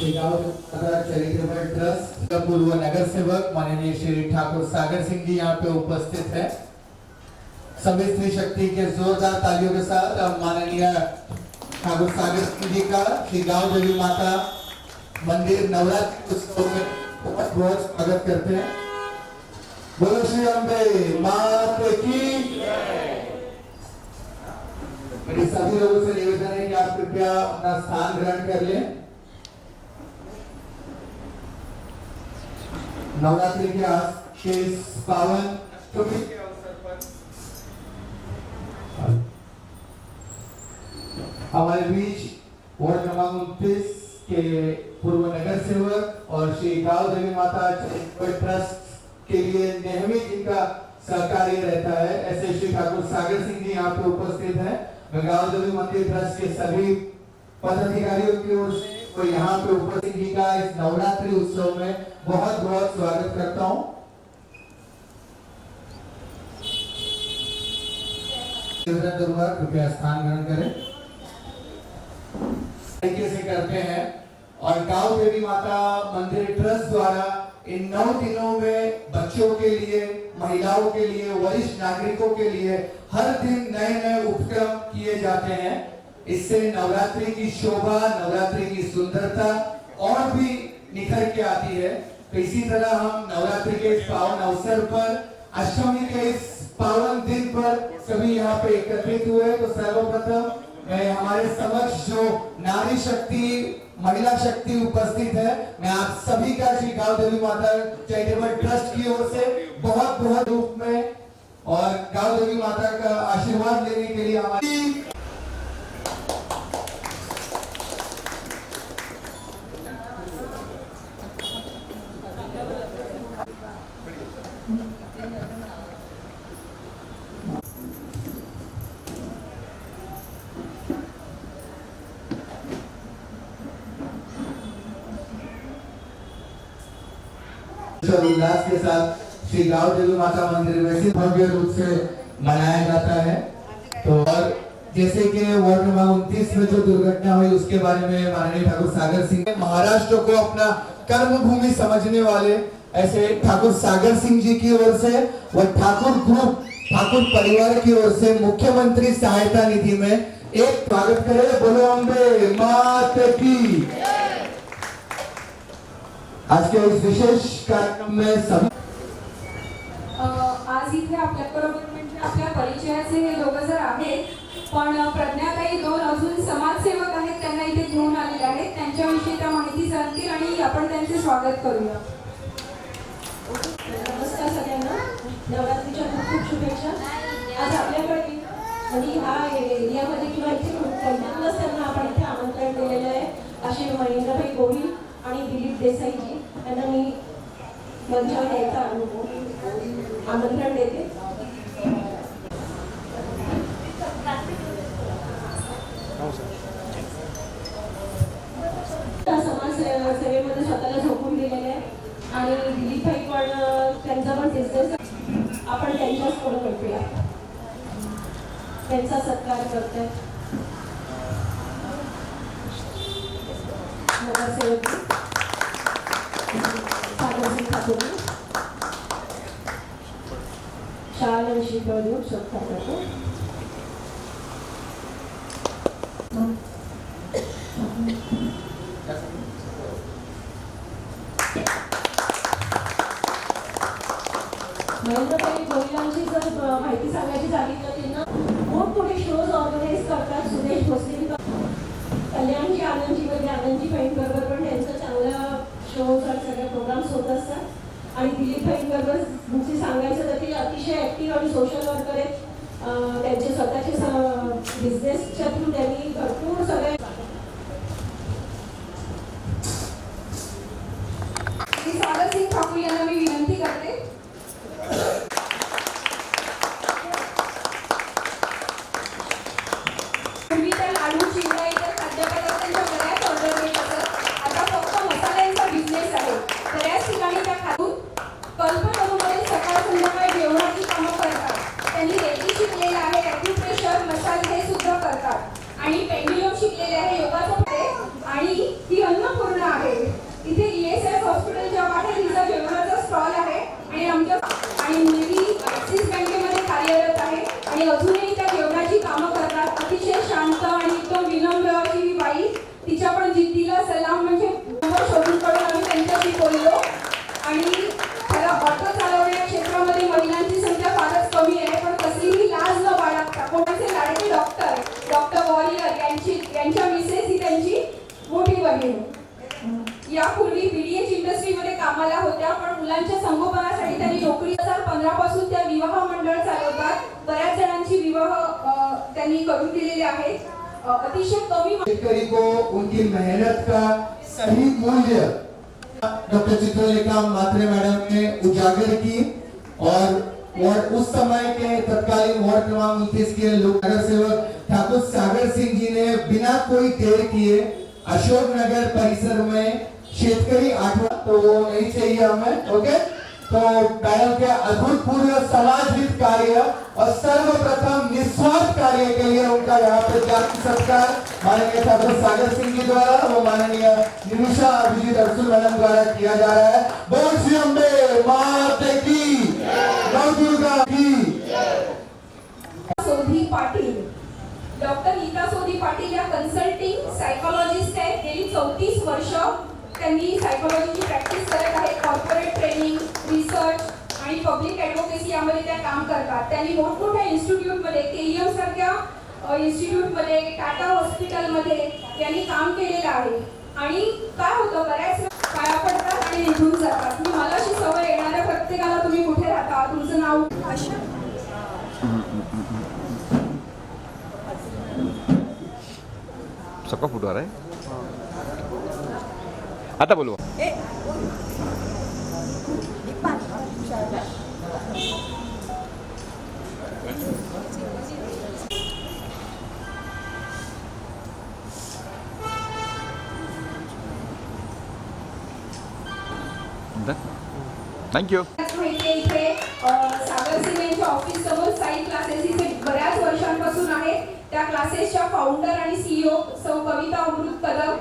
Charitable trust का पूर्व नगर सेवक माननीय श्री ठाकुर सागर सिंह जी यहाँ पे उपस्थित है। सभी स्त्री शक्ति के जोरदार तालियों के साथ माननीय ठाकुर सागर सिंह जी का श्री गांव देवी माता मंदिर नवरात्रि उत्सव में बहुत बहुत स्वागत करते हैं। बोलो श्री अम्बे माता की। मेरी सभी लोगों से निवेदन है कि आप कृपया अपना स्थान ग्रहण कर लें। नवरात्रि के आज के इस पावन अष्टमी के अवसर पर हमारे बीच वार्ड नंबर 29 के पूर्व नगर सेवक और श्री गांव देवी माता चैरिटेबल ट्रस्ट के लिए नेहमी जिनका सहकार्य रहता है, ऐसे श्री ठाकुर सागर सिंह जी यहाँ पे उपस्थित हैं। मैं गांव देवी मंदिर ट्रस्ट के सभी पदाधिकारियों की ओर से तो यहाँ पे उपस्थित जी का इस नवरात्रि उत्सव में बहुत बहुत स्वागत करता हूँ। कृपया स्थान ग्रहण करें। तरीके से करते हैं और गांव देवी माता मंदिर ट्रस्ट द्वारा इन 9 दिनों में बच्चों के लिए, महिलाओं के लिए, वरिष्ठ नागरिकों के लिए हर दिन नए नए उपक्रम किए जाते हैं। इससे नवरात्रि की शोभा, नवरात्रि की सुंदरता और भी निखर के आती है। तो इसी तरह हम नवरात्रि के इस पावन अवसर पर, अष्टमी के इस पावन दिन पर सभी यहाँ पे एकत्रित हुए। तो सर्वप्रथम मैं हमारे समक्ष जो नारी शक्ति, महिला शक्ति उपस्थित है, मैं आप सभी का श्री गांव देवी माता चैरिटेबल ट्रस्ट की ओर से बहुत बहुत रूप में और गांव देवी माता का आशीर्वाद लेने के लिए हमारी उल्लास के साथ श्री गांव देवी माता मंदिर में से भव्य रूप से मनाया जाता है। तो और जैसे कि वार्ड नंबर 29 में जो दुर्घटना हुई उसके बारे में माननीय ठाकुर सागर सिंह ने महाराष्ट्र को अपना कर्म भूमि समझने वाले ऐसे ठाकुर सागर सिंह जी की ओर से व ठाकुर ग्रुप, ठाकुर परिवार की ओर से मुख्यमंत्री सहायता निधि में एक स्वागत करें। बोलो अम्बे माता की। आज के इस विशेष कार्यक्रम में सभी आज इथे आपल्याबरोबर म्हणजे आपल्या परिचयाचे हे लोक जर आहेत, पण प्रज्ञाताई 2 अजून समाजसेवक आहेत, त्यांना इथे घेऊन आलेले आहेत। त्यांच्याविषयी त्या माहिती सांगतील आणि आपण त्यांचे स्वागत करूया। नमस्कार सगळ्यांना, नवरात्रीच्या खूप खूप शुभेच्छा। आज आपल्याकडे आणि हा एरियामध्ये किंवा इथे पहिल्यांदाच त्यांना आपण इथे आमंत्रण दिलेलं आहे असे महेंद्रभाई गोहिल आणि दिलीप देसाईजी यांना मी मंचावर यायचा आमंत्रण देते। समाज सेवेमध्ये स्वतःला झोकून दिलेले आहे आणि दिलीप भाई पण त्यांचा पण बिझनेस आपण त्यांच्याच पुढे करूया, त्यांचा सत्कार करते। नगरसेवक सागर सिंह ठाकुर शाल शिकवून सत्कार करतो। महेंद्रभाई गोहिलांची जर माहिती सांगायची झाली तर त्यांना मोठमोठे शोज ऑर्गनाईज करतात। सुदेश भोसले, कल्याणजी, आनंदजी वगैरे, आनंदजी बरोबर पण त्यांचं चांगला शोज आणि सगळे प्रोग्राम्स होत असतात। आणि दिलीप भाईंबरोबर सांगायचं तर ते अतिशय ॲक्टिव्ह आणि सोशल वर्कर आहेत। त्यांचे स्वतःचे बिझनेसच्या थ्रू त्यांनी भरपूर सगळे सागर सिंह ठाकूर यांना मी विनंती करते। पूर्वी त्या लाडू, चिवडा इतर खाद्यपदार्थांच्या बऱ्याच ऑर्डर येत असत। आता फक्त मसाल्यांचा बिझनेस आहे। तर याच ठिकाणी त्या खातून कल्पतरूमध्ये सकाळ संध्याकाळ जेवणाची कामं करतात। त्यांनी रेकी शिकलेलं आहे, ॲक्युप्रेशर, मसाज हे सुद्धा करतात आणि पेंड्युलम शिकलेले आहे, योगाचं आणि ती अन्नपूर्ण आहे। आणि मुलगी ॲक्सिस बँकेमध्ये कार्यरत आहे आणि अजूनही त्या जेवणाची कामं करतात. अतिशय शांत आणि एकदम विनम्र अशी ही बाई. तिच्या पण जिद्दीला सलाम. म्हणजे शोधून काढून आम्ही त्यांच्याशी बोललो आणि खरं ऑटो चालवण्या क्षेत्रामध्ये महिलांची संख्या फारच कमी आहे, पण कसलीही लाज न बाळगता कोणाचे लाडके डॉक्टर वॉरियर यांच्या मिसेस ही त्यांची मोठी बहीण. यापूर्वी बीडीएच इंडस्ट्रीमध्ये कामाला होत्या, पण मुलांच्या संगोपनासाठी त्यांनी नोकरी 2015 पासून त्या विवाह मंडळ चालवतात. बऱ्याच जणांची विवाह त्यांनी करून दिलेले आहेत. अतिशय कमी शेतकरी को उनकी मेहनत का सही मूल्य डॉक्टर चित्रलेखा मात्रे मैडम ने उजागर की और उस समय के तत्कालीन वार्ड क्रमांक 29 के लोक नगर सेवक ठाकुर सागर सिंह जी ने बिना कोई देर किए अशोक नगर परिसर में शेतकरी आठवड़ा तो वो नहीं चाहिए हमें. ओके, तो मैडम के अभूतपूर्व समाजहित कार्य और सर्वप्रथम निस्वार्थ कार्य के लिए उनका यहाँ पे जाति सत्कार माननीय ठाकुर सागर सिंह जी द्वारा वो माननीय निमिषा अभिजीत अरसुल मैडम द्वारा किया जा रहा है. बोल श्री अम्बे माते की, नव दुर्गा की. सोधी पाटील. डॉक्टर नीता सोधी पाटील या कन्सल्टिंग सायकोलॉजिस्ट आहेत. गेली 34 वर्ष त्यांनी सायकोलॉजीची प्रॅक्टिस करत आहेत. कॉर्पोरेट ट्रेनिंग, रिसर्च आणि पब्लिक ॲडव्होकेसी यामध्ये त्या काम करतात. त्यांनी मोठमोठ्या इन्स्टिट्यूटमध्ये, केईएम सारख्या इन्स्टिट्यूटमध्ये, टाटा हॉस्पिटलमध्ये त्यांनी काम केलेलं आहे. आणि काय होतं, बऱ्याच पाया पडतात आणि निघून जातात. मी मला अशी सवय, येणाऱ्या प्रत्येकाला तुम्ही कुठे राहता, तुमचं नाव अशा सबका फुट आ रहा है. आता बोलो. थँक्यू. माहिती आहे इथे सागर सिंग यांच्या ऑफिस समोर साई क्लासेस इथे बऱ्याच वर्षांपासून आहेत. त्या क्लासेसच्या फाउंडर आणि सीईओ सौ कविता अमृत कदम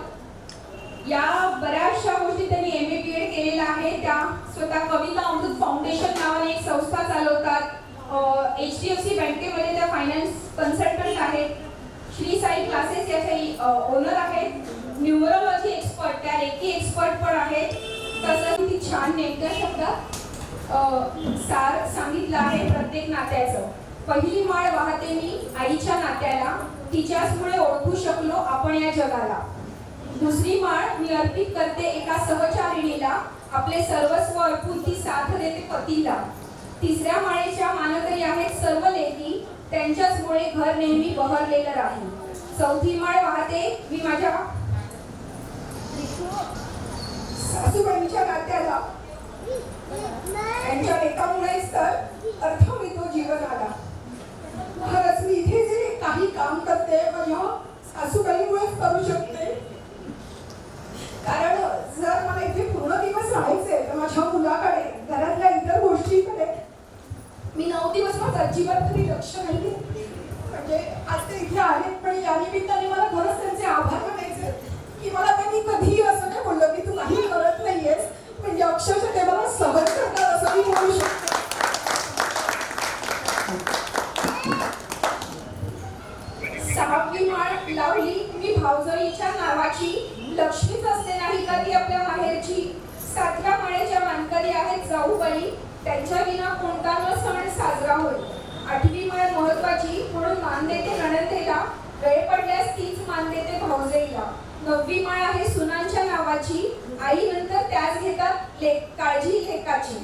या बऱ्याचशा गोष्टी त्यांनी MA PhD केलेला आहे. त्या स्वतः कविता अमृत फाउंडेशन नावाने एक संस्था चालवतात. HDFC बँकेमध्ये त्या फायनान्स कन्सल्टंट आहेत. श्री साई क्लासेस याचे ओनर आहेत. न्यूमरोलॉजी एक्सपर्ट, त्या रेकी एक्सपर्ट पण आहेत. तसं किती छान नेमक्या शब्दात सार सांगितलं आहे प्रत्येक नात्याचं. पहिली माळ वाहते मी आईच्या नात्याला, तिच्याचमुळे ओळखू शकलो आपण या जगाला. दुसरी माळ मी अर्पित करते एका सहचारिणीला, आपले सर्वस्व अर्पून ती साथ देते पतीला. तिसऱ्या माळेच्या मानकरी आहेत सर्व लेकी, त्यांच्याचमुळे घर नेहमी बहरलेलं राहील. चौथी माळ वाहते मी माझ्या सासूबाईंच्या नात्याला, त्यांच्या लेखामुळेच तर अर्थ मिळतो जीवनाला. खरंच मी इथे जे काही काम करते माझ्या सासूबाईमुळेच करू शकते. कारण जर मला इथे पूर्ण दिवस राहायचे तर माझ्या मुलाकडे, घरातल्या इतर गोष्टीकडे मी 9 दिवस माझं अजिबात तरी लक्ष नाही देत. म्हणजे आज ते इथे आहेत, पण या निमित्ताने मला खरंच त्यांचे आभार मानायचे की मला त्यांनी कधीही असं नाही बोललं की तू काही करत नाहीयेस. म्हणजे अक्षरशः ते मला सहज करतात असं मी बोलू शकते. सहावी माळ लावली मी भाऊजईच्या नावाची, लक्ष्मीच असते नाही का ती आपल्या माहेरची. 7व्या माळेच्या मानकरी आहेत जाऊबाई, त्यांच्या विना कोणता न सण साजरा होईल. 8वी माळ महत्वाची म्हणून मान देते नणंदेला, वेळ पडल्यास तीच मान देते भाऊजईला. 9वी माळ आहे सुनांच्या नावाची, आई नंतर त्याच घेतात काळजी लेकाची.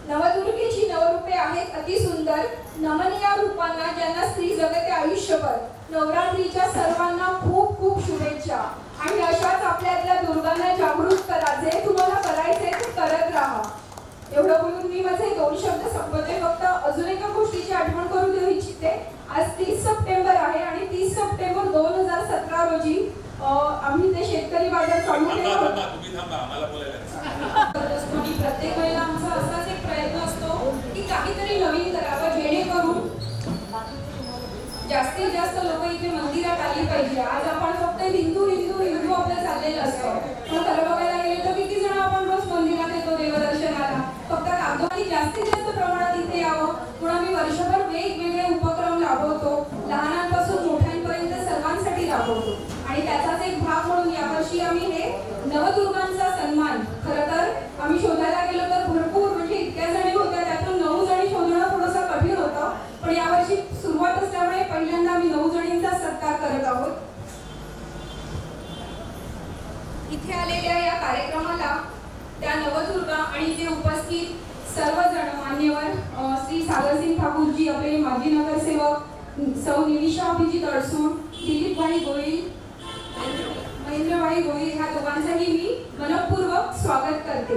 नवदुर्गेची नवरूपे आहेत अति सुंदर, नमन या रूपांना ज्यांना स्त्री जगते आयुष्यभर. नवरात्रीच्या सर्वांना खूप खूप शुभेच्छा. आणि अशाच आपल्यातल्या दुर्गांना जागृत करा. जे तुम्हाला करायचे ते करत राहा. एवढं बोलून मी माझे 2 शब्द संपवते. फक्त अजून एका गोष्टीची आठवण करून देऊ इच्छिते. आज 30 सप्टेंबर आहे आणि 30 सप्टेंबर 2017 रोजी आम्ही ते शेतकरी बाजार चालू केला होता. प्रत्येक वेळेला आमचा असाच एक प्रयत्न असतो की काहीतरी नवीन करावं, जेणेकरून जास्तीत जास्त लोक इथे मंदिरात आली पाहिजे. आज आपण फक्त हिंदू हिंदू हिंदू आपलं चाललेलं असतं, पण खरं बघायला गेलं तर किती जण आपण रोज मंदिरात येतो देवदर्शनाला. फक्त कागदोपत्री जास्तीत जास्त प्रमाणात इथे वर्षभर वेगवेगळे उपक्रम राबवतो, लहानांपासून मोठ्यांपर्यंत सर्वांसाठी राबवतो. आणि त्याचाच एक भाग म्हणून यावर्षी आम्ही हे नवदुर्गांचा सन्मान, खरं तर आम्ही शोधायला गेलो तर भरपूर म्हणजे इतक्या जणी होत्या, त्यातून 9 जणी शोधणं थोडंसं कठीण होतं. पण यावर्षी सुरुवात असल्यामुळे पहिल्यांदा आम्ही 9 जणींचा सत्कार करत आहोत. इथे आलेल्या या कार्यक्रमाला त्या नवदुर्गा आणि ते उपस्थित सर्वजण मान्यवर श्री सागरसिंग ठाकूरजी, आपले माजी नगरसेवक सौ निविशा अभिजित अडसूळ, दिलीपभाई गोईल, महेंद्रभाई गोईल, ह्या दोघांचंही मी मनपूर्वक स्वागत करते.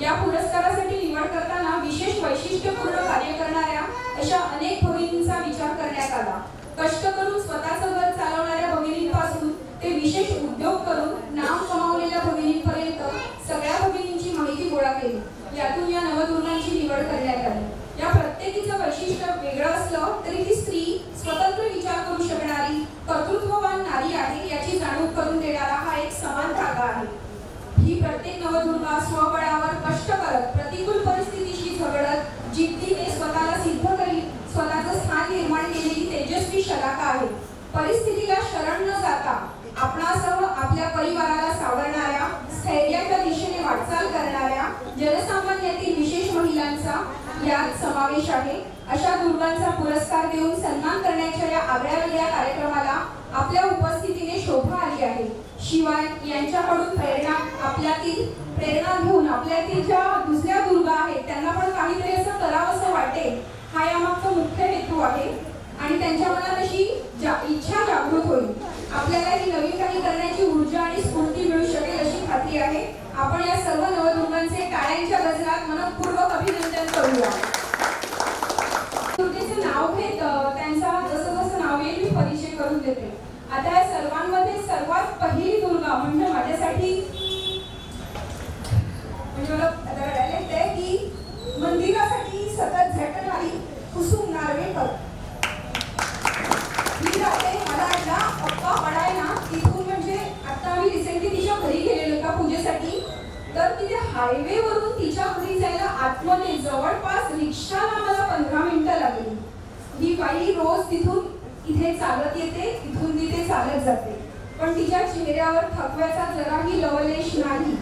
या पुरस्कारासाठी निवड करताना विशेष वैशिष्ट्यपूर्ण कार्य करणाऱ्या अशा अनेक भगिनींचा विचार करण्यात आला. कष्ट करून स्वतःचं घर चालवणाऱ्या भगिनींपासून ते विशेष उद्योग करून नाव कमावलेल्या भगिनींपर्यंत सगळ्या भगिनींची माहिती गोळा केली. यातून या नवदुर्गांची निवड करण्यात आली. या प्रत्येकीचं वैशिष्ट्य वेगळं असलं तरी ती स्त्री स्वतंत्र विचार करू शकणारी कर्तृत्ववान नारी आहे याची जाणीव करून देणारा हा एक समान धागा आहे. ही प्रत्येक नवदुर्गा स्वबळावर कष्ट करत, प्रतिकूल परिस्थितीशी झगडत, जिद्दीने स्वतःला सिद्ध करीत स्वतःचं स्थान निर्माण केलेली तेजस्वी शलाका आहे. परिस्थितीला शरण न जाता आपणासह आपल्या परिवाराला सावरणाऱ्या, स्थैर्याच्या दिशेने वाटचाल करणाऱ्या जनसामान्यातील विशेष महिलांचा यात समावेश आहे. अशा दुर्गांचा पुरस्कार देऊन सन्मान करण्याच्या या आगळ्यावेगळ्या कार्यक्रमाला आपल्या उपस्थितीने शोभा आली आहे. शिवाय यांच्याकडून प्रेरणा घेऊन आपल्यातील ज्या दुसऱ्या दुर्गा आहेत त्यांना पण काहीतरी असं करावंसं वाटेल, हा यामागचा मुख्य हेतू आहे. आणि त्यांच्या मनात अशी इच्छा जागृत होईल. आपल्याला ही नवीन काही करण्याची ऊर्जा आणि स्फूर्ती मिळू शकेल अशी खात्री आहे. आपण या सर्व नवदुर्गांचे टाळ्यांच्या गजरात मनपूर्वक अभिनंदन करूया. दुर्गेचं नाव घेत त्यांचा जसं नाव येईल मी परिचय करून देते. आता या सर्वांमध्ये सर्वात पहिली दुर्गा म्हणजे माझ्यासाठी मला रडायला येते की मंदिरासाठी सतत झटणारी कुसुम नार्वेकर. मी जाते, मला वाटला अप्पा पडायला तिथून म्हणजे आता आम्ही रिसेंटली तिच्या घरी गेलेलो एका पूजेसाठी, तर तिथे हायवेवरून तिच्या घरी जायला आतमध्ये जवळपास रिक्षाला मला 15 मिनिटं लागली. ही बाई रोज तिथून इथे चालत येते, इथून तिथे चालत जाते, पण तिच्या चेहऱ्यावर थकव्याचा जराही लवलेश नाही.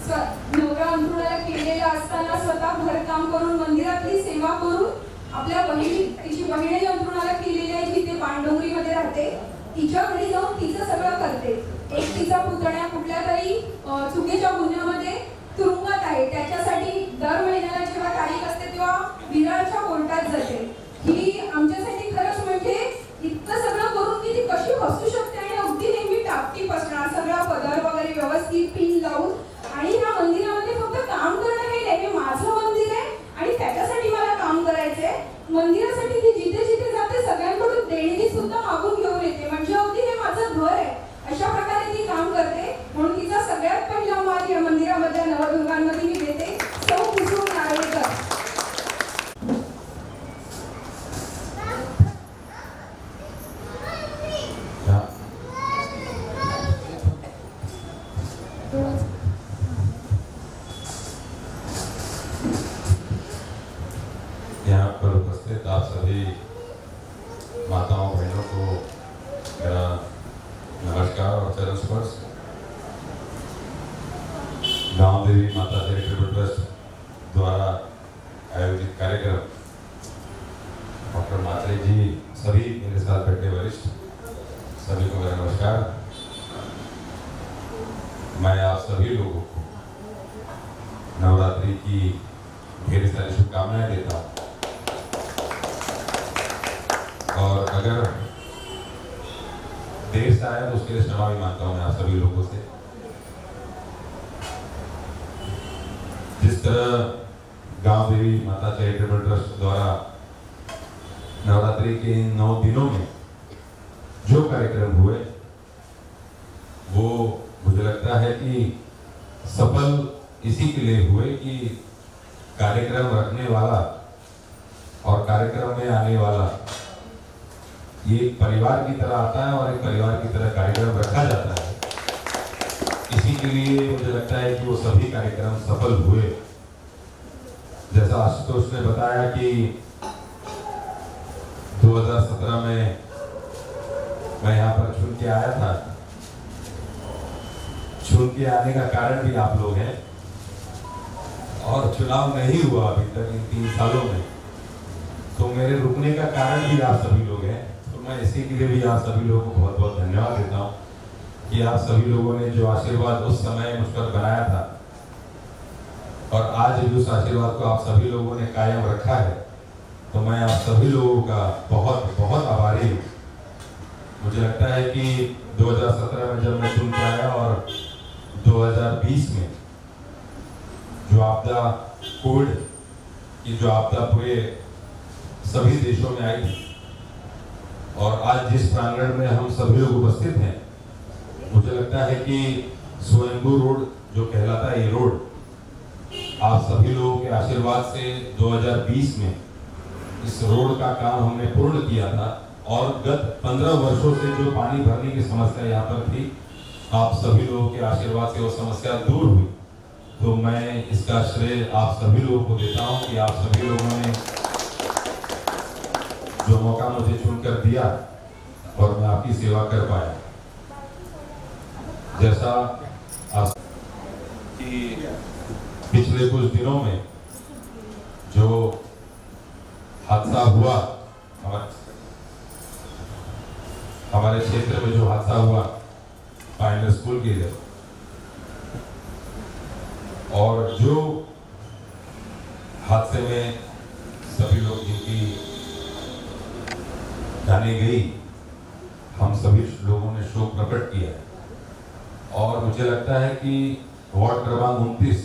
नवरा अंथरुणाला केलेला असताना स्वतः घरकाम करून, मंदिरातली सेवा करून, आपल्या तिची बहिणी अंथरुणाला केलेली आहे जिथे पांडुंगरीमध्ये राहते, तिच्या घरी जाऊन तिचं सगळं करते. एक तिचा पुतण्या कुठल्या तरी चुकीच्या गुन्ह्यामध्ये तुरुंगात आहे, त्याच्यासाठी दर महिन्याला जेव्हा तारीख असते तेव्हा विरारच्या कोर्टात जाते. ही आमच्यासाठी खरंच म्हणजे इतकं सगळं करून की ती कशी बसू शकते आणि अगदी नेहमी टापटीप असणार, सगळा पदर वगैरे व्यवस्थित पिन लावून. आणि ह्या मंदिरामध्ये फक्त काम करणं हे नाही, माझं मंदिर आहे आणि त्याच्यासाठी मला काम करायचंय. मंदिरासाठी ती जिथे जिथे जाते सगळ्यांकडून देणगी सुद्धा मागून घेऊन येते, म्हणजे अगदी हे माझं घर आहे अशा प्रकारे ती काम करते. म्हणून तिचा सगळ्यात पहिला मान या मंदिरामधल्या नवदुर्गांमध्ये मी देते, सौ कुसुम नार्वेकर. यहाँ पर उपस्थित आप सभी माताओं बहनों को मेरा नमस्कार और चरण स्पर्श। गांव देवी माता चैरिटेबल ट्रस्ट द्वारा आयोजित कार्यक्रम, डॉक्टर मात्रे जी, सभी मेरे साथ बैठे वरिष्ठ सभी को मेरा नमस्कार। मैं आप सभी लोगों को नवरात्रि की ढेर सारी शुभकामनाएं देता हूँ। और अगर देर से आया तो उसके लिए क्षमा भी मांगता हूं मैं आप सभी लोगों से। जिस तरह गांव देवी माता चैरिटेबल ट्रस्ट द्वारा नवरात्रि के इन 9 दिनों में जो कार्यक्रम हुए वो मुझे लगता है कि सफल इसी के लिए हुए कि कार्यक्रम रखने वाला और कार्यक्रम में आने वाला ये एक परिवार की तरह आता है और एक परिवार की तरह कार्यक्रम रखा जाता है। इसी के लिए मुझे लगता है कि वो सभी कार्यक्रम सफल हुए। जैसा आशुतोष ने बताया कि 2017 में मैं यहाँ पर चुन के आया था। चुन के आने का कारण भी आप लोग हैं, और चुनाव नहीं हुआ अभी तक इन 3 सालों में, तो मेरे रुकने का कारण भी आप सभी लोग हैं। तो मैं इसी के लिए भी आप सभी लोगों को बहुत बहुत धन्यवाद देता हूँ कि आप सभी लोगों ने जो आशीर्वाद उस समय मुझ पर बनाया था, और आज भी उस आशीर्वाद को आप सभी लोगों ने कायम रखा है, तो मैं आप सभी लोगों का बहुत बहुत आभारी हूँ। मुझे लगता है कि 2017 में जब मैं चुन के आया और 2020 में जो आपदा कोविड की जो आपदा पूरे सभी देशों में आई थी, और आज जिस प्रांगण में हम सभी लोग उपस्थित हैं, मुझे लगता है कि स्वयंभू रोड जो कहलाता है, ये रोड आप सभी लोगों के आशीर्वाद से 2020 में इस रोड का काम हमने पूर्ण किया था, और गत 15 वर्षों से जो पानी भरने की समस्या यहाँ पर थी, आप सभी लोगों के आशीर्वाद से वो समस्या दूर हुई। तो मैं इसका श्रेय आप सभी लोगों को देता हूँ कि आप सभी लोगों ने जो मौका मुझे चुनकर दिया और मैं आपकी सेवा कर पाया। जैसा कि पिछले कुछ दिनों में जो हादसा हुआ, हमारे क्षेत्र में जो हादसा हुआ फाइनल स्कूल के लिए, और जो हादसे में सभी लोग जिनकी जाने गई, हम सभी लोगों ने शोक प्रकट किया है। और मुझे लगता है कि वार्ड क्रमांक 29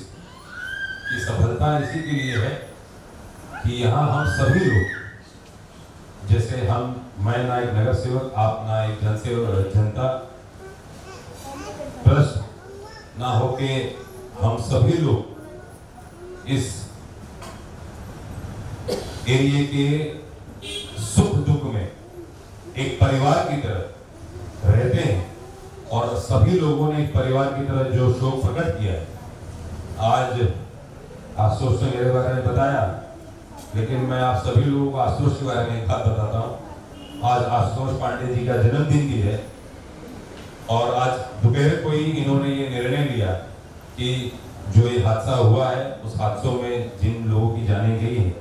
की सफलता इसी के लिए है कि यहाँ हम सभी लोग, जैसे मैं ना एक नगर सेवक, आप ना एक जनता ट्रस्ट ना होके, हम सभी लोग इस एरिया के सुख दुख में एक परिवार की तरह रहते हैं, और सभी लोगों ने एक परिवार की तरह जो शोक प्रकट किया है। आज आशुतोष ने मेरे बारे में बताया, लेकिन मैं आप सभी लोगों को आशुतोष के बारे में एक बात बताता हूँ। आज आशुतोष पांडे जी का जन्मदिन भी है, और आज दोपहर को ही इन्होंने ये निर्णय लिया कि जो ये हादसा हुआ है, उस हादसों में जिन लोगों की जाने गई है,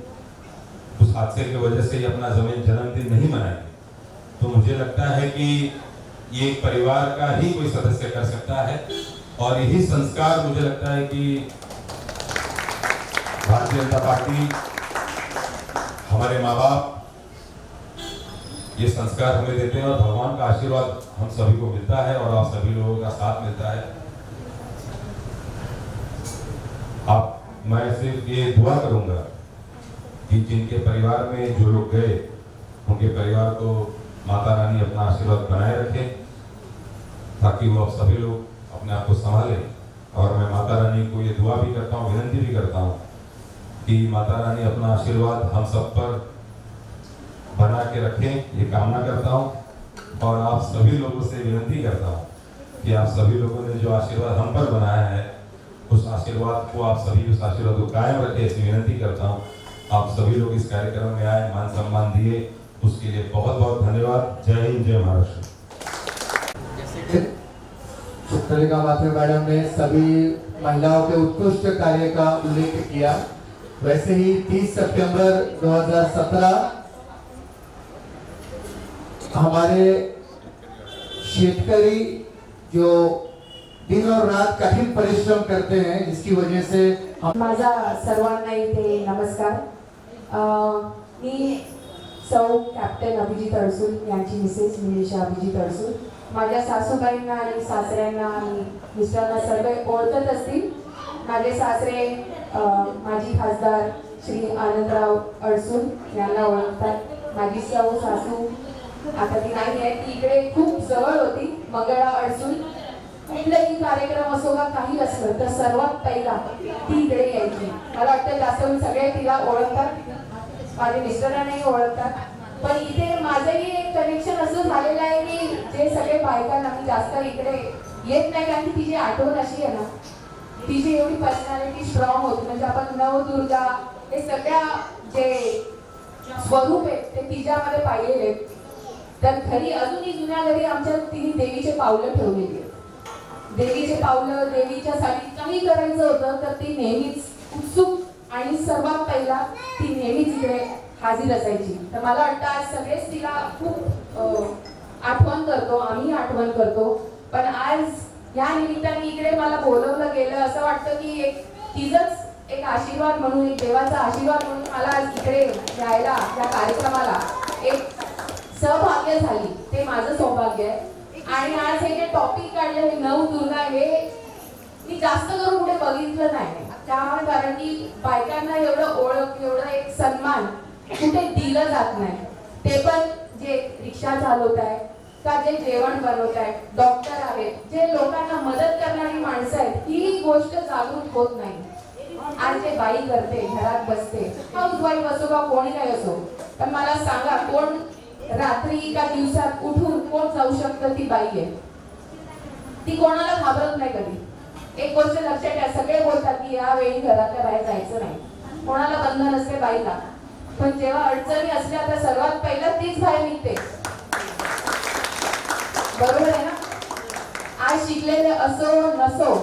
उस हादसे की वजह से ये अपना जन्मदिन नहीं मनाएंगे। तो मुझे लगता है कि ये परिवार का ही कोई सदस्य कर सकता है, और यही संस्कार मुझे लगता है कि भारतीय जनता पार्टी, हमारे माँ बाप ये संस्कार हमें देते हैं, और भगवान का आशीर्वाद हम सभी को मिलता है, और आप सभी लोगों का साथ मिलता है। मैं सिर्फ ये दुआ करूंगा कि जिनके परिवार में जो लोग गए, उनके परिवार को माता रानी अपना आशीर्वाद बनाए रखे, ताकि वो आप सभी लोग अपने आप को संभालें। और मैं माता रानी को ये दुआ भी करता हूँ, विनती भी करता हूँ कि माता रानी अपना आशीर्वाद हम सब पर बना के रखें, ये कामना करता हूँ। और आप सभी लोगों से विनती करता हूँ कि आप सभी लोगों ने जो आशीर्वाद हम पर बनाया है, उस आशीर्वाद को आप सभी उस आशीर्वाद को कायम रखें, ऐसी विनती करता हूँ। आप सभी लोग इस कार्यक्रम में आए, मान सम्मान दिए, उसके लिए बहुत बहुत धन्यवाद। जय हिंद, जय महाराष्ट्र। चित्रलेखा माथुर मैडम ने सभी महिलाओं के उत्कृष्ट कार्य का उल्लेख किया। वैसे ही 30 सितंबर 2017 हमारे शेतकरी जो दिन और रात कठिन परिश्रम करते हैं, जिसकी वजह से माझा सर्वांना इथे नमस्कार। मी सौ कॅप्टन अभिजित अडसूळ यांची मिसेस निलेशा अभिजित अडसूळ। माझ्या सासूबाईंना आणि सासऱ्यांना आणि मिस्टरांना सर्व ओळखत असतील। माझे सासरे माजी खासदार श्री आनंदराव अडसूळ यांना ओळखतात। माझी सासू आता ती नाही आहे, ती इकडे खूप जवळ होती, मंगळा अडसूळ। कुठलाही कार्यक्रम असो का काही असलं तर सर्वात पहिला ती इकडे यायची। मला वाटतं जास्त करून सगळे तिला ओळखतात, माझे मिस्टरांनाही ओळखतात। पण इथे माझंही एक कनेक्शन असं झालेलं आहे की जे सगळे बायकांना मी जास्त इकडे येत नाही, कारण तिची आठवण अशी आहे ना, तिची एवढी पर्सनॅलिटी स्ट्रॉंग होती। म्हणजे आपण नवदुर्गा हे सगळ्या जे स्वरूप आहेत ते तिच्यामध्ये पाहिलेले आहेत. तर घरी अजूनही जुन्या घरी आमच्या तिने देवीचे पावलं ठेवलेली आहेत. देवीचे पावलं, देवीच्यासाठी काही करायचं होतं तर ती नेहमीच उत्सुक आणि सर्वात पहिला ती नेहमीच इकडे हाजीर असायची. तर मला वाटतं आज सगळेच तिला खूप आठवण करतो, आम्ही आठवण करतो. पण आज या निमित्ताने इकडे मला बोलवलं गेलं असं वाटतं की एक तिचंच एक आशीर्वाद म्हणून, एक देवाचा आशीर्वाद म्हणून मला आज इकडे यायला, या कार्यक्रमाला एक सहभाग्य झाली. ते माझं सौभाग्य आहे. आणि आज हे जे टॉपिक काढले हे नवदुर्गा, हे मी जास्त करून कुठे बघितलं नाही. कारण की बायकांना एवढं ओळख, एवढं एक सन्मान कुठे दिलं जात नाही. ते पण जे रिक्षा चालवत आहेत, का जे जेवण बनवत आहेत, डॉक्टर आहेत, जे लोकांना मदत करणारी माणसं आहेत, ही गोष्ट जागृत होत नाही. आज जे बाई करते, घरात बसते, हाऊस वाईफ असो का कोणी काही असो, पण मला सांगा कोण रात्री का दिवसात उठून कोण जाऊ शकतं? ती बाई आहे. ती कोणाला घाबरत नाही कधी. एक गोष्ट लक्षात घ्या, सगळे बोलतात की यावेळी घरातल्या बाहेर जायचं नाही, कोणाला बंधन असते बाईला. पण जेव्हा अडचणी असल्या तर सर्वात पहिला तीच बाहेर निघते. बरोबर आहे ना? आज शिकलेले असो नसो,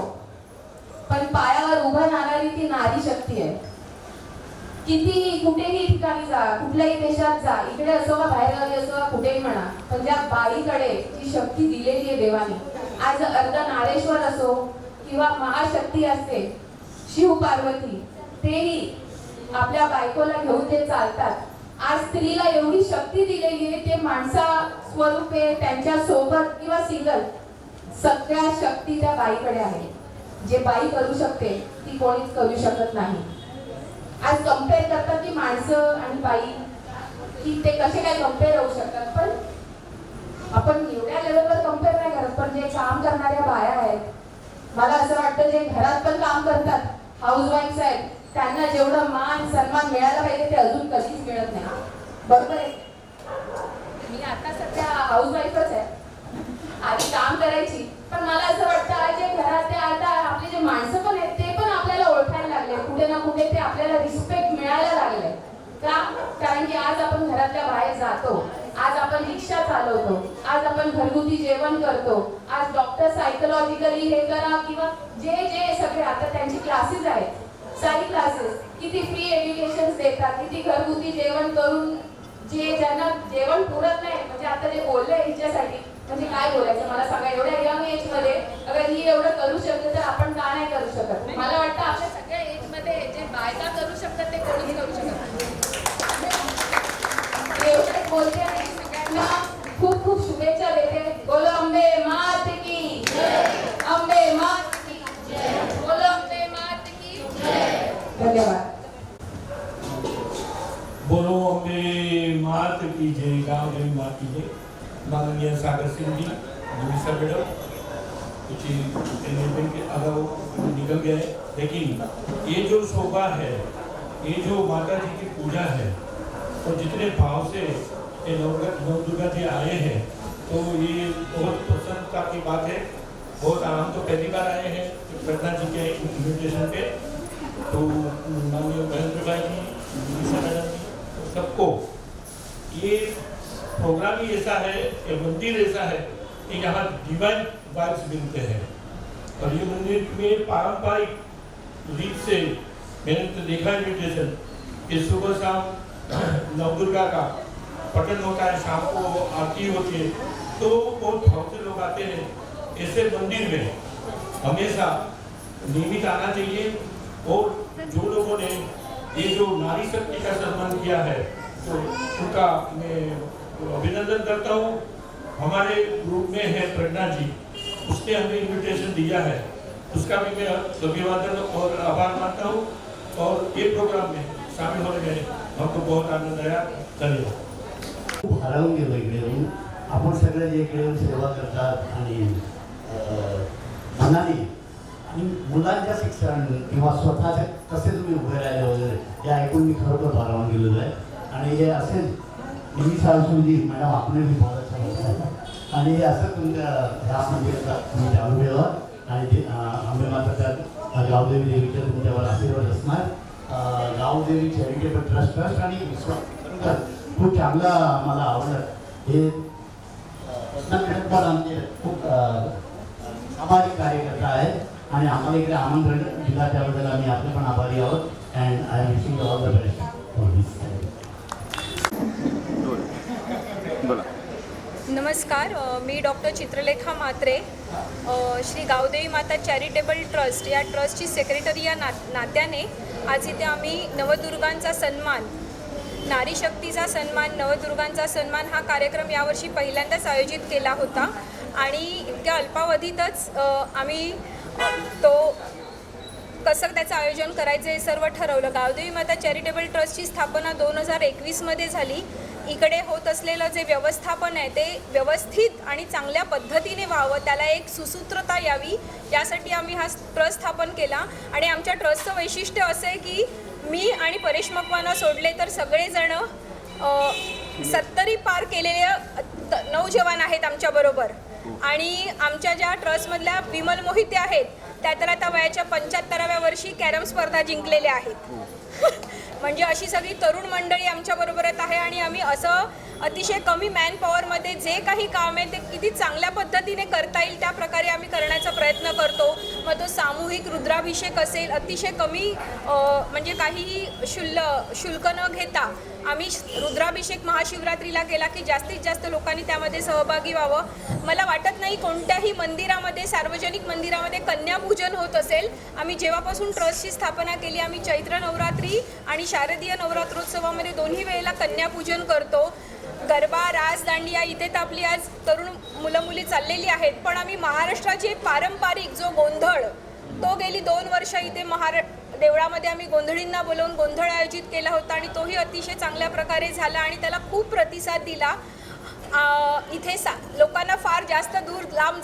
पण पायावर उभं राहणारी ती नारी शक्ती आहे. किती कुठेही ठिकाणी जा, कुठल्याही देशात जा, इकडे असो का बाहेरगावी असो का कुठेही म्हणा, पण ज्या बाईकडे जी शक्ती दिलेली आहे देवाने, आज अर्धनारेश्वर असो किंवा महाशक्ती असते, शिव पार्वती, तेही आपल्या बायकोला घेऊन ते चालतात. आज स्त्रीला एवढी शक्ती दिलेली आहे, ते माणसा स्वरूपे त्यांच्या सोबत किंवा सिंगल, सगळ्या शक्ती त्या बाईकडे आहे. जे बाई करू शकते ती कोणीच करू शकत नाही. आज कम्पेअर करतात की माणसं आणि बाई, की ते कसे काय कम्पेअर होऊ शकतात. पण आपण एवढ्या लेवलवर कम्पेअर नाही करत. पण जे काम करणाऱ्या बाया आहेत, मला असं वाटतं जे घरात पण काम करतात, हाऊस वाईफ्स आहेत, त्यांना जेवढं मान सन्मान मिळायला पाहिजे ते अजून कधीच मिळत नाही. बरोबर आहे? मी आता सध्या हाऊस वाईफच आहे, आधी काम करायची. पण मला असं वाटतं आज जे घरात ते आता आपले जे माणसं पण आहेत ते पण आपल्याला ओळखायला लागले, कुठे ना कुठे ते आपल्याला रिस्पेक्ट मिळायला लागले. का? कारण की आज आपण घरातल्या बाहेर जातो, आज आपण रिक्षा चालवतो, आज आपण घरगुती जेवण करतो, आज डॉक्टर सायकोलॉजिकली हे करा किंवा जे जे सगळे आता त्यांचे क्लासेस आहेत, सारी क्लासेस किती फ्री एज्युकेशन देतात, किती घरगुती जेवण करून जे ज्यांना जेवण पुरत नाही, म्हणजे आता जे बोलले हिच्यासाठी म्हणजे काय बोलायचं मला सांगा. एवढ्या यंग एज मध्ये अगर ही एवढं करू शकते तर आपण का नाही करू शकत? मला वाटतं आपल्या सगळ्या एज मध्ये जे बायका करू शकतात ते कोणीच करू शकत नाही. एवढंच बोलते आणि सगळ्यांना खूप खूप शुभेच्छा देते. बोलो अंबे मात की जय, अंबे मात की जय, बोलो अंबे मात की जय. धन्यवाद. बोलो अम्बे मात की जय, गाँव देवी मात की जय. माननीय सागर सिंह जी, निमिषा मैडम, कुछ दिन के अगर निकल गए, लेकिन ये जो शोभा है, ये जो माता जी की पूजा है, तो जितने भाव से ये नवदुर्गा जी आए हैं, तो ये बहुत प्रसन्नता की बात है. बहुत हम तो पहली बार आए हैं प्रज्ञा जी के इन्विटेशन पे. तो माननीय महेंद्र भाई जी, निमिषा मैडम जी, सबको ये प्रोग्राम ही ऐसा है, ये मंदिर ऐसा है कि यहाँ डिवाइन वाइब्स मिलते हैं. और ये मंदिर में पारंपरिक रीत से मैंने तो देखा इन्विटेशन कि सुबह शाम नवदुर्गा का पठन होता है, शाम को आरती होती है, तो बहुत भाव से लोग आते हैं. ऐसे मंदिर में हमेशा नियमित आना चाहिए. और जो लोगों ने ये जो नारी शक्ति का सम्मान किया है, तो उनका मैं अभिनंदन करता हूँ. हमारे ग्रुप में है प्रज्ञा जी, उसने हमें इन्विटेशन दिया है, उसका भी मैं अभिवादन और आभार मानता हूँ. और ये प्रोग्राम में शामिल होने में हमको बहुत आनंद आया. धन्यवाद. हरवून गेलो इकडे येऊन. आपण सगळे जे इकडे येऊन सेवा करतात आणि मनाने आणि मुलांच्या शिक्षण किंवा स्वतःच्या कसे तुम्ही उभे राहिले वगैरे हे ऐकून मी खरोखर भारावून गेलेलो आहे. आणि हे असेच निमिषा जी मॅडम आपण भी बहुत अच्छा होता है. आणि हे असं तुमच्या ह्या मंदिराचा तुम्ही चालू ठेवा आणि ते आंबे माताच्या गावदेवी देवीच्या तुमच्यावर आशीर्वाद असणार. गावदेवी चॅरिटेबल ट्रस्ट आणि विश्वास खूप चांगलं मला आवडलं. हे रत्नागिरीत पण आमचे खूप सामाजिक कार्यकर्ता आहेत आणि आम्हाला इकडे आमंत्रण दिला त्याबद्दल आम्ही आपले पण आभारी आहोत. And I am wishing all the best for this. बोला. नमस्कार, मी doctor Chitralekha Mhatre, Shri Gavdevi Mata charitable trust या ट्रस्टची सेक्रेटरी या नात्याने आज इथे आम्ही नवदुर्गांचा सन्मान, नारी शक्तीचा सन्मान, नवदुर्गांचा सन्मान हा कार्यक्रम यावर्षी पहिल्यांदाच आयोजित केला होता आणि इतक्या अल्पावधीतच आम्ही तो कसं त्याचं आयोजन करायचं हे सर्व ठरवलं. गावदेवी माता चॅरिटेबल ट्रस्टची स्थापना 2021मध्ये झाली. इकडे होत असलेलं जे व्यवस्थापन आहे ते व्यवस्थित आणि चांगल्या पद्धतीने व्हावं, त्याला एक सुसूत्रता यावी यासाठी आम्ही हा ट्रस्ट स्थापन केला. आणि आमच्या ट्रस्टचं वैशिष्ट्य असं आहे की मी आणि परेश मकवाना सोडले तर सगळेजण 70 पार केलेले नौजवान आहेत आमच्याबरोबर. आणि आमच्या ज्या ट्रस्टमधल्या विमल मोहिते आहेत त्या तर आता वयाच्या 75व्या वर्षी कॅरम स्पर्धा जिंकलेल्या आहेत. म्हणजे अशी सगळी तरुण मंडळी आमच्याबरोबरच आहे आणि आम्ही असं अतिशय कमी मॅन पॉवरमध्ये जे काही काम आहे ते किती चांगल्या पद्धतीने करता येईल त्या प्रकारे आम्ही करण्याचा प्रयत्न करतो. मग तो सामूहिक रुद्राभिषेक असेल, अतिशय कमी म्हणजे काहीही शुल्क न घेता आम्ही रुद्राभिषेक महाशिवरात्रीला केला की जास्तीत जास्त लोकांनी त्यामध्ये सहभागी व्हावं. मला वाटत नाही कोणत्याही मंदिरामध्ये, सार्वजनिक मंदिरामध्ये कन्यापूजन होत असेल. आम्ही जेव्हापासून ट्रस्टची स्थापना केली आम्ही चैत्र नवरात्री आणि शारदीय नवरात्रोत्सवामध्ये दोन्ही वेळेला कन्यापूजन करतो. गरबा, रास, दांडिया इथे तर आपली आज तरुण मुलं मुली चाललेली आहेत, पण आम्ही महाराष्ट्राची पारंपरिक जो गोंधळ तो गेली 2 वर्ष इथे देवळामध्ये आम्ही गोंधळींना बोलवून गोंधळ आयोजित केला होता आणि तोही अतिशय चांगल्या प्रकारे झाला आणि त्याला खूप प्रतिसाद दिला. इथे लोकांना फार जास्त दूर लांब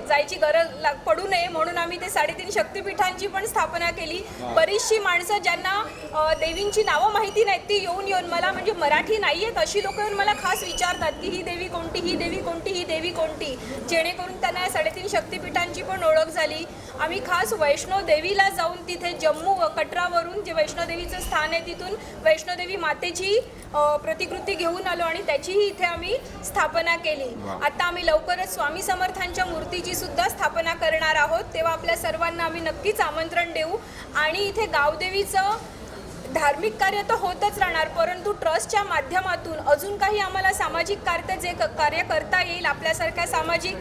जायची गरज पडू नये म्हणून आम्ही ते 3.5 शक्तिपीठांची पण स्थापना केली. बरीचशी माणसं ज्यांना देवींची नावं माहिती नाहीत ती येऊन मला, म्हणजे मराठी नाही आहेत अशी लोक येऊन मला खास विचारतात की ही देवी कोणती, ही देवी कोणती, ही देवी कोणती, जेणेकरून त्यांना या 3.5 शक्तिपीठांची पण ओळख झाली. आम्ही खास वैष्णो देवीला जाऊन तिथे जम्मू कटरावरून जे वैष्णोदेवीचं स्थान आहे तिथून वैष्णोदेवी मातेची प्रतिकृती घेऊन आलो आणि त्याचीही इथे आम्ही स्थापना केली. आता आम्ही लवकरच स्वामी समर्थांच्या मूर्तीची सुद्धा स्थापना करणार आहोत, तेव्हा आपल्या सर्वांना आम्ही नक्कीच आमंत्रण देऊ. आणि इथे गावदेवीचं धार्मिक कार्य तर होतच राहणार, परंतु ट्रस्टच्या माध्यमातून अजून काही आम्हाला सामाजिक कार्य करता येईल आपल्यासारख्या सामाजिक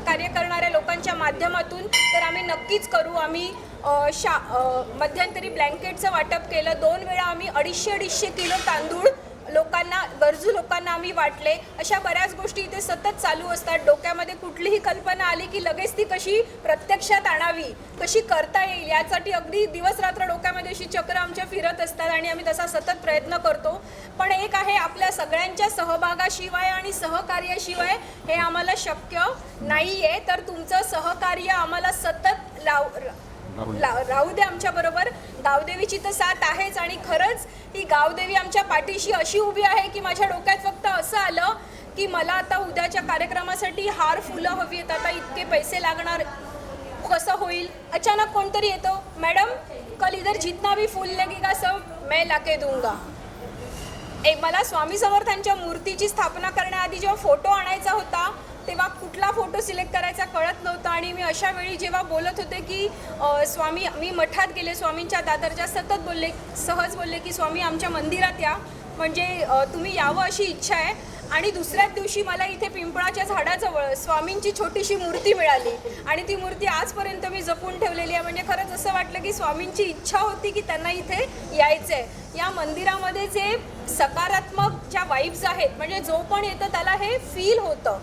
कार्य करणाऱ्या लोकांच्या माध्यमातून तर आम्ही नक्कीच करू. आम्ही मध्यंतरी ब्लँकेटचं वाटप केलं. 2 वेळा आम्ही 250 किलो तांदूळ गरजू लोकांना आम्ही वाटले. अशा बऱ्याच गोष्टी इथे सतत चालू असतात. डोक्यामध्ये कुठलीही कल्पना आली की लगेच ती कशी प्रत्यक्षात आणावी, कशी करता येईल यासाठी अगदी दिवस रात्र डोक्यामध्ये अशी चक्र आमच्या फिरत असतात आणि आम्ही तसा सतत प्रयत्न करतो. पण एक आहे, आपल्या सगळ्यांच्या सहभागाशिवाय आणि सहकार्याशिवाय हे आम्हाला शक्य नाही आहे. तर तुमचं सहकार्य आम्हाला सतत राहू दे आमच्याबरोबर. गावदेवीची तर साथ आहेच आणि खरंच ही गावदेवी आमच्या पाठीशी अशी उभी आहे की माझ्या डोक्यात फक्त असं आलं की मला आता उद्याच्या कार्यक्रमासाठी हार, फुलं हवी आहेत, आता इतके पैसे लागणार, कसं होईल. अचानक कोणतरी येतो, मॅडम कल इधर जितना भी फूल लगेगा सब मैं लाके दूंगा. मला स्वामी समर्थांच्या मूर्तीची स्थापना करण्याआधी जेव्हा फोटो आणायचा होता तेव्हा कुठला फोटो सिलेक्ट करायचा कळत नव्हता आणि मी अशा वेळी जेव्हा बोलत होते की स्वामी, मी मठात गेले, स्वामींच्या दादरच्या सतत सहज बोलले की स्वामी आमच्या मंदिरात या, म्हणजे तुम्ही यावं अशी इच्छा आहे. आणि दुसऱ्याच दिवशी मला इथे पिंपळाच्या झाडाजवळ स्वामींची छोटीशी मूर्ती मिळाली आणि ती मूर्ती आजपर्यंत मी जपून ठेवलेली आहे. म्हणजे खरंच असं वाटलं की स्वामींची इच्छा होती की त्यांना इथे यायचं आहे. या मंदिरामध्ये जे सकारात्मक ज्या वाईब्स आहेत, म्हणजे जो पण येतं त्याला हे फील होतं.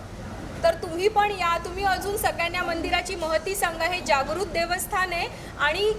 तर तुम्ही पण या, तुम्ही अजून सगळ्यांना मंदिराची महती सांगा. हे जागृत देवस्थान आहे आणि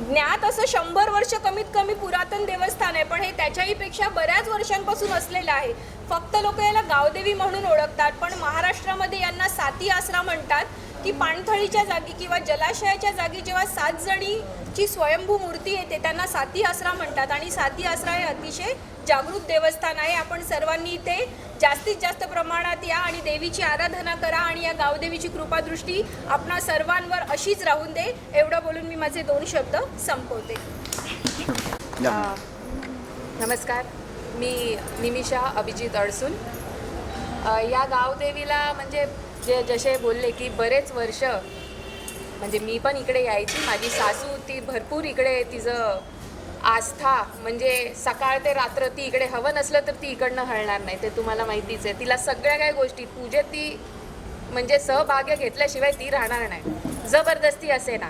ज्ञात असं 100 वर्ष कमीत कमी पुरातन देवस्थान आहे, पण हे त्याच्याही पेक्षा बऱ्याच वर्षांपासून असलेलं आहे. फक्त लोक याला गावदेवी म्हणून ओळखतात, पण महाराष्ट्रामध्ये यांना साती आसरा म्हणतात की पाणथळीच्या जागी किंवा जलाशयाच्या जागी जेव्हा 7 जणीची स्वयंभू मूर्ती येते त्यांना साती आसरा म्हणतात आणि साती आसरा हे अतिशय जागृत देवस्थान आहे. आपण सर्वांनी इथे जास्तीत जास्त प्रमाणात या आणि देवीची आराधना करा आणि या गावदेवीची कृपादृष्टी आपणा सर्वांवर अशीच राहून दे. एवढं बोलून मी माझे 2 शब्द संपवते. नमस्कार, मी निमिषा अभिजित अडसूल. या गावदेवीला म्हणजे जसे बोलले की बरेच वर्ष म्हणजे मी पण इकडे यायची. माझी सासू ती भरपूर इकडे तिचं आस्था म्हणजे सकाळ ते रात्र ती इकडे हवं नसलं तर ती इकडनं हलणार नाही, ते तुम्हाला माहितीच आहे. तिला सगळ्या काही गोष्टी पूजेत ती म्हणजे सहभाग्य घेतल्याशिवाय ती राहणार नाही. जबरदस्ती असे ना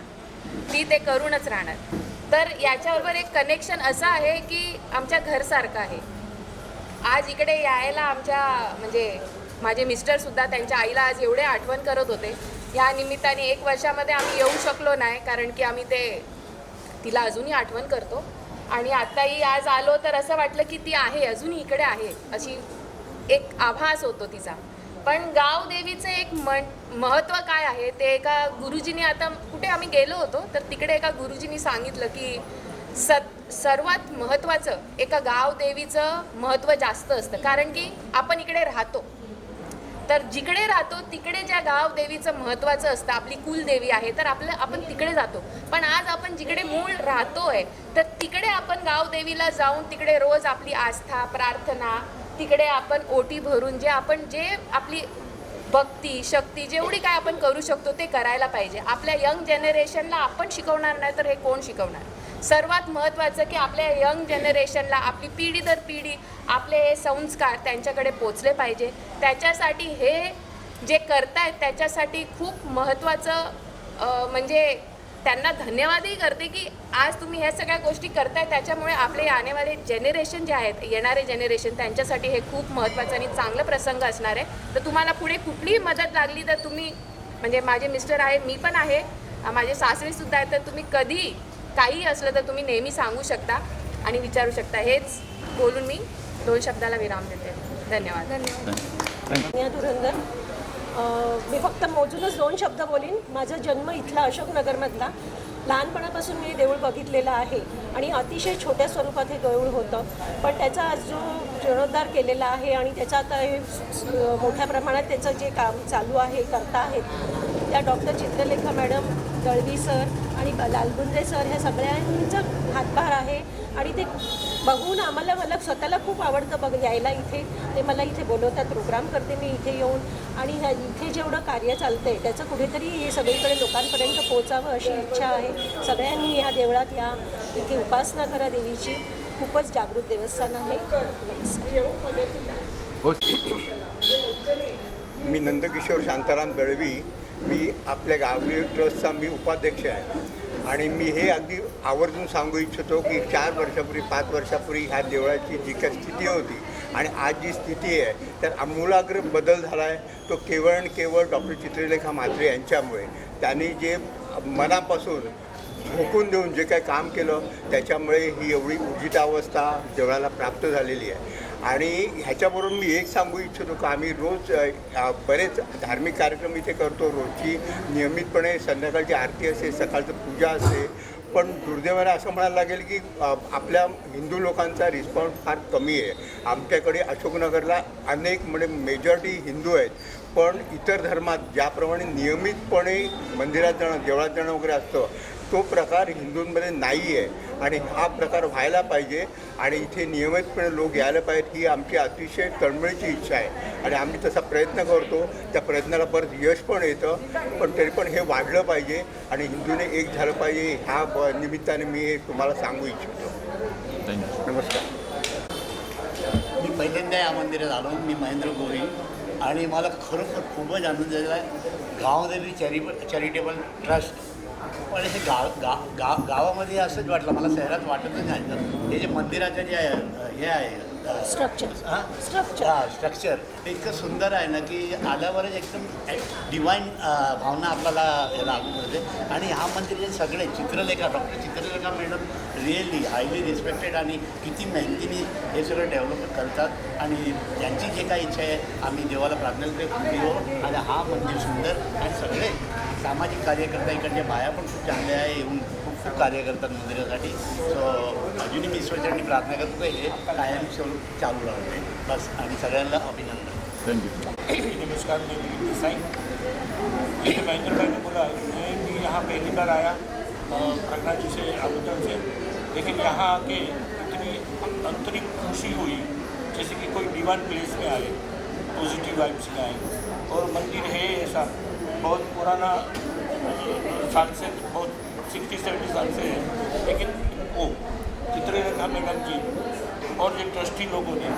ती ते करूनच राहणार. तर याच्याबरोबर एक कनेक्शन असं आहे की आमच्या घरसारखं आहे. आज इकडे यायला आमच्या म्हणजे माझे मिस्टरसुद्धा त्यांच्या आईला आज एवढे आठवण करत होते. या निमित्ताने 1 वर्षामध्ये आम्ही येऊ शकलो नाही कारण की आम्ही तिला अजूनही आठवण करतो. आणि आत्ताही आज आलो तर असं वाटलं की ती आहे, अजूनही इकडे आहे, अशी एक आभास होतो तिचा. पण गावदेवीचं एक महत्त्व काय आहे ते एका गुरुजींनी, आता कुठे आम्ही गेलो होतो तर तिकडे एका गुरुजींनी सांगितलं की सर्वात महत्त्वाचं एका गावदेवीचं महत्त्व जास्त असतं. कारण की आपण इकडे राहतो, तर जिकडे राहतो तिकडे ज्या गावदेवीचं महत्त्वाचं असतं, आपली कुलदेवी आहे तर आपण तिकडे जातो. पण आज आपण जिकडे मूळ राहतोय तर तिकडे आपण गावदेवीला जाऊन तिकडे रोज आपली आस्था प्रार्थना तिकडे आपण ओटी भरून जे आपली भक्ती शक्ती जेवढी काय आपण करू शकतो ते करायला पाहिजे. आपल्या यंग जनरेशनला आपण शिकवणार नाही तर हे कोण शिकवणार. सर्वात महत्त्वाचं की आपल्या यंग जनरेशनला आपली पिढी दर पिढी आपले हे संस्कार त्यांच्याकडे पोचले पाहिजे. त्याच्यासाठी हे जे करतायत त्याच्यासाठी खूप महत्त्वाचं म्हणजे त्यांना धन्यवादही करते की आज तुम्ही ह्या सगळ्या गोष्टी करताय. त्याच्यामुळे आपले येणारे जनरेशन जे आहेत, येणारे जनरेशन त्यांच्यासाठी हे खूप महत्त्वाचं आणि चांगलं प्रसंग असणार आहे. तर तुम्हाला पुढे कुठलीही मदत लागली तर तुम्ही म्हणजे माझे मिस्टर आहे, मी पण आहे, माझे सासरेसुद्धा आहेत, तर तुम्ही कधी काही असलं तर तुम्ही नेहमी सांगू शकता आणि विचारू शकता. हेच बोलून मी 2 शब्दाला विराम देते. धन्यवाद. धुरंधर. मी फक्त मोजूनच 2 शब्द बोलीन. माझा जन्म इथला अशोकनगरमधला. लहानपणापासून मी देऊळ बघितलेलं आहे आणि अतिशय छोट्या स्वरूपात हे देऊळ होतं. पण त्याचा आज जो जीर्णोद्धार केलेला आहे आणि त्याचं आता हे मोठ्या प्रमाणात त्याचं जे काम चालू आहे करता आहेत त्या doctor Chitralekha madam, Dalvi sir आणि लालगुंदे सर ह्या सगळ्यांचा हातभार आहे. आणि ते बघून मला स्वतःला खूप आवडतं यायला इथे. ते मला इथे बोलवतात, प्रोग्राम करते मी इथे येऊन. आणि इथे जेवढं कार्य चालतं आहे त्याचं कुठेतरी हे सगळीकडे लोकांपर्यंत पोहोचावं अशी इच्छा आहे. सगळ्यांनी या देवळात या, इथे उपासना करा देवीची. खूपच जागृत देवस्थान आहे. मी नंदकिशोर शांताराम दळवी. मी आपल्या गावदेवी ट्रस्टचा मी उपाध्यक्ष आहे. आणि मी हे अगदी आवर्जून सांगू इच्छितो की 4 वर्षापूर्वी 5 वर्षापूर्वी ह्या देवळाची जी काही स्थिती होती आणि आज जी स्थिती आहे त्यात आमूलाग्र बदल झाला आहे. तो केवळ डॉक्टर चित्रलेखा म्हात्रे यांच्यामुळे. त्यांनी जे मनापासून झोकून देऊन जे काही काम केलं त्याच्यामुळे ही एवढी उर्जितावस्था देवळाला प्राप्त झालेली आहे. आणि ह्याच्याबरोबर मी एक सांगू इच्छितो की आम्ही रोज बरेच धार्मिक कार्यक्रम इथे करतो. रोजची नियमितपणे संध्याकाळची आरती असते, सकाळचं पूजा असते. पण दुर्दैवाने असं म्हणायला लागेल की आपल्या हिंदू लोकांचा रिस्पॉन्स फार कमी आहे. आमच्याकडे अशोकनगरला अनेक म्हणजे मेजॉरिटी हिंदू आहेत. पण इतर धर्मात ज्याप्रमाणे नियमितपणे मंदिरात जाणं देवळात जाणं वगैरे असतं तो प्रकार हिंदूंमध्ये नाही आहे. आणि हा प्रकार व्हायला पाहिजे आणि इथे नियमितपणे लोक यायला पाहिजेत ही आमची अतिशय तळमळीची इच्छा आहे. आणि आम्ही तसा प्रयत्न करतो. त्या प्रयत्नाला परत यश पण येतं. पण तरी पण हे वाढलं पाहिजे आणि हिंदूने एक झालं पाहिजे. ह्या निमित्ताने मी हे तुम्हाला सांगू इच्छितो. नमस्कार. मी पहिल्यांदा या मंदिरात आलो. मी महेंद्र गोरी आणि मला खरोखर खूपच आनंद झालेला आहे. Gavdevi charitable trust. पण हे गावामध्ये असंच वाटलं, मला शहरात वाटतच नाही. हे जे मंदिराचं जे हे आहे स्ट्रक्चर ते इतकं सुंदर आहे ना की आल्यावरच एकदम डिवाईन भावना आपल्याला लागू करते. आणि हा मंदिर सगळे Chitralekha doctor Chitralekha madam really highly respected आणि किती मेहनतीने हे सगळं डेव्हलप करतात. आणि त्यांची जे काही इच्छा आहे आम्ही देवाला प्रार्थना करतो. आणि हा मंदिर सुंदर आणि सगळे सामाजिक कार्यकर्ता इकडच्या बाया पण खूप चांगल्या आहे, येऊन खूप कार्य करतात मंदिरासाठी. सो अजूनही मी ईश्वरचरणी प्रार्थना करतो की हे कायम स्वरूप चालू राहते बस. आणि सगळ्यांना अभिनंदन. थैंक नमस्कार. मैं दिलीप देसाई. महेंद्र भाई ने बोला मैं भी यहाँ पहली बार आया खन्ना जी से आबुतन से. लेकिन यहाँ आके इतनी आंतरिक खुशी हुई जैसे कि कोई डिवाइन प्लेस में आए, पॉजिटिव वाइब्स में आए। और मंदिर है ऐसा बहुत पुराना साल से, बहुत 60-70 साल से है, लेकिन वो चित्रलेखा मैडम जी और जो ट्रस्टी लोगों ने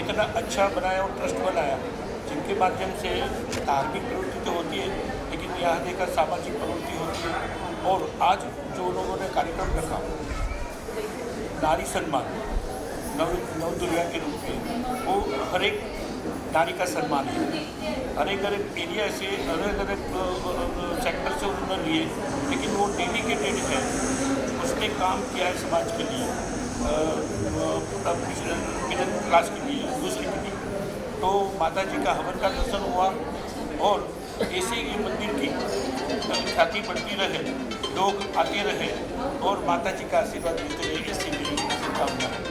इतना अच्छा बनाया और ट्रस्ट बनाया, जिनके माध्यम से धार्मिक प्रवृत्ति तो होती है, लेकिन यहाँ देखकर सामाजिक प्रवृत्ति होती है। और आज जो लोगों ने कार्यक्रम रखा, नारी सम्मान नव दुर्गा के रूप में, वो हर एक नारी का सम्मान है। अलग अलग एरिया से, अलग अलग सेक्टर से उन्होंने लिए, लेकिन वो डेडिकेटेड है, उसने काम किया है समाज के लिए, मिडिल क्लास के लिए, दूसरे के लिए। तो माता जी का हवन का दर्शन हुआ और ऐसे ही मंदिर की ख्याति बढ़ती रहे, लोग आते रहे और माता जी का आशीर्वाद देते रहे, इससे मेरी शुभकामना है।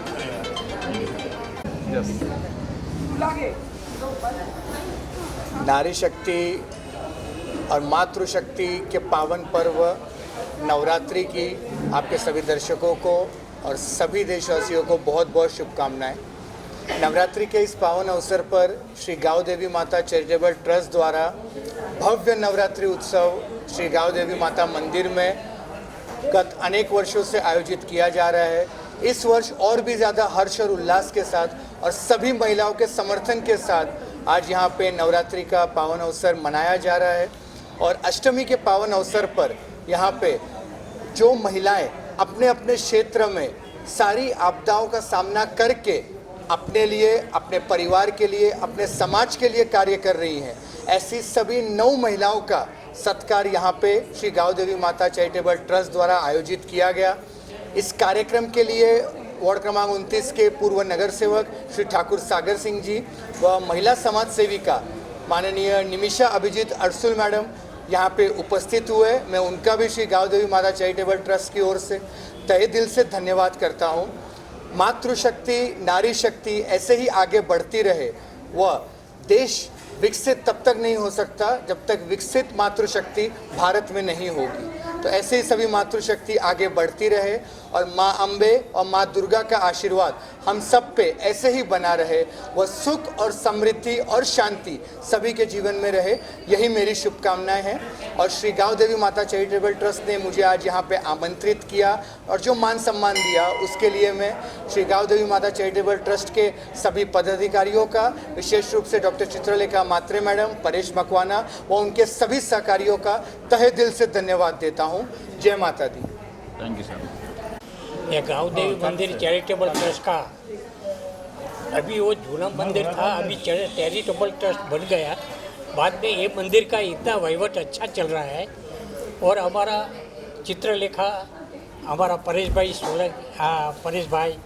नारी शक्ति और मातृशक्ति के पावन पर्व नवरात्रि की आपके सभी दर्शकों को और सभी देशवासियों को बहुत बहुत शुभकामनाएं। नवरात्रि के इस पावन अवसर पर श्री गाँव देवी माता चैरिटेबल ट्रस्ट द्वारा भव्य नवरात्रि उत्सव श्री गाँव देवी माता मंदिर में गत अनेक वर्षों से आयोजित किया जा रहा है। इस वर्ष और भी ज़्यादा हर्ष और उल्लास के साथ और सभी महिलाओं के समर्थन के साथ आज यहाँ पे नवरात्रि का पावन अवसर मनाया जा रहा है। और अष्टमी के पावन अवसर पर यहाँ पे जो महिलाएं अपने अपने क्षेत्र में सारी आपदाओं का सामना करके अपने लिए, अपने परिवार के लिए, अपने समाज के लिए कार्य कर रही हैं, ऐसी सभी 9 महिलाओं का सत्कार यहाँ पे श्री गाँव देवी माता चैरिटेबल ट्रस्ट द्वारा आयोजित किया गया। इस कार्यक्रम के लिए वार्ड क्रमांक 29 के पूर्व नगर सेवक श्री ठाकुर सागर सिंह जी व महिला समाज सेविका माननीय निमिषा अभिजीत अरसुल मैडम यहाँ पे उपस्थित हुए। मैं उनका भी श्री गाँव देवी माता चैरिटेबल ट्रस्ट की ओर से तहे दिल से धन्यवाद करता हूँ। मातृशक्ति, नारी शक्ति ऐसे ही आगे बढ़ती रहे। वह देश विकसित तब तक नहीं हो सकता जब तक विकसित मातृशक्ति भारत में नहीं होगी। तो ऐसे ही सभी मातृशक्ति आगे बढ़ती रहे और माँ अम्बे और माँ दुर्गा का आशीर्वाद हम सब पे ऐसे ही बना रहे। वह सुख और समृद्धि और शांति सभी के जीवन में रहे, यही मेरी शुभकामनाएं हैं। और श्री गाँव देवी माता चैरिटेबल ट्रस्ट ने मुझे आज यहाँ पे आमंत्रित किया और जो मान सम्मान दिया उसके लिए मैं श्री गाँव देवी माता चैरिटेबल ट्रस्ट के सभी पदाधिकारियों का, विशेष रूप से डॉक्टर चित्रलेखा मात्रे मैडम, परेश मकवाना व उनके सभी सहकारियों का तहे दिल से धन्यवाद देता हूँ। जय माता दी। Thank you sir. ये गाँव देवी मंदिर चैरिटेबल ट्रस्ट का अभी वो जूना मंदिर था, अभी चैरिटेबल ट्रस्ट बन गया। बाद में ये मंदिर का इतना वहीवट अच्छा चल रहा है और हमारा चित्रलेखा, हमारा परेश भाई परेश भाई,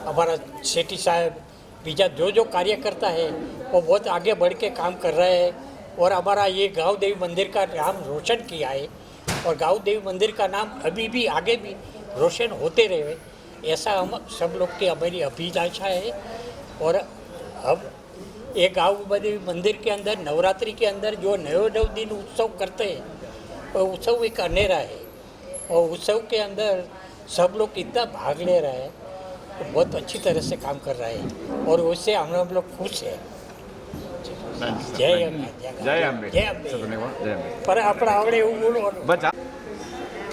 हमारा सेठी साहब, बीजा जो कार्य करता है वो बहुत आगे बढ़ के काम कर रहे हैं और हमारा ये गाँव देवी मंदिर का नाम रोशन किया है और गाँव देवी मंदिर का नाम अभी भी आगे भी रोशन होते रहे, ऐसा हम सब लोग की हमारी अभिलाषा है। और अब ये गाँव देवी मंदिर के अंदर नवरात्रि के अंदर जो 9 दिन उत्सव करते हैं वो उत्सव एक अनेरा है और उत्सव के अंदर सब लोग इतना भाग ले रहा है, तो बहुत अच्छी तरह से काम कर रहा है और उससे हम लोग खुश हैं। जय अम्बे, जय अम्बे, जय अम्बे। जय अम्बे। पर आपण आवडे એવું બોલો बचा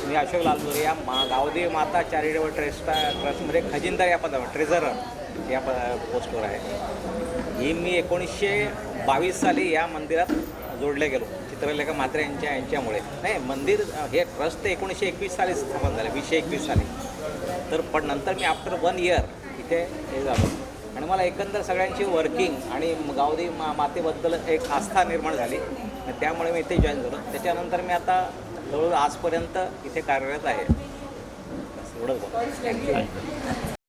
मी अशोक लालपुरे या गावदेवी माता चॅरिटेबल ट्रस्टमध्ये खजिनदार या पदावर ट्रेझरर या पोस्टवर आहे। ही मी 1922 साली या मंदिरात जोडले गेलो चित्रलेखा मात्रे यांच्यामुळे। नाही, मंदिर हे ट्रस्ट ते 1921 साली स्थापन झाले, 2021 साली। तर पण नंतर मी आफ्टर 1 इयर इथे हे झालो आणि मला एकंदर सगळ्यांची वर्किंग आणि गावदेवी मातेबद्दल एक आस्था निर्माण झाली, त्यामुळे मी इथे जॉईन झालो। त्याच्यानंतर मी आता जवळ आजपर्यंत इथे कार्यरत आहे। एवढंच. थँक्यू।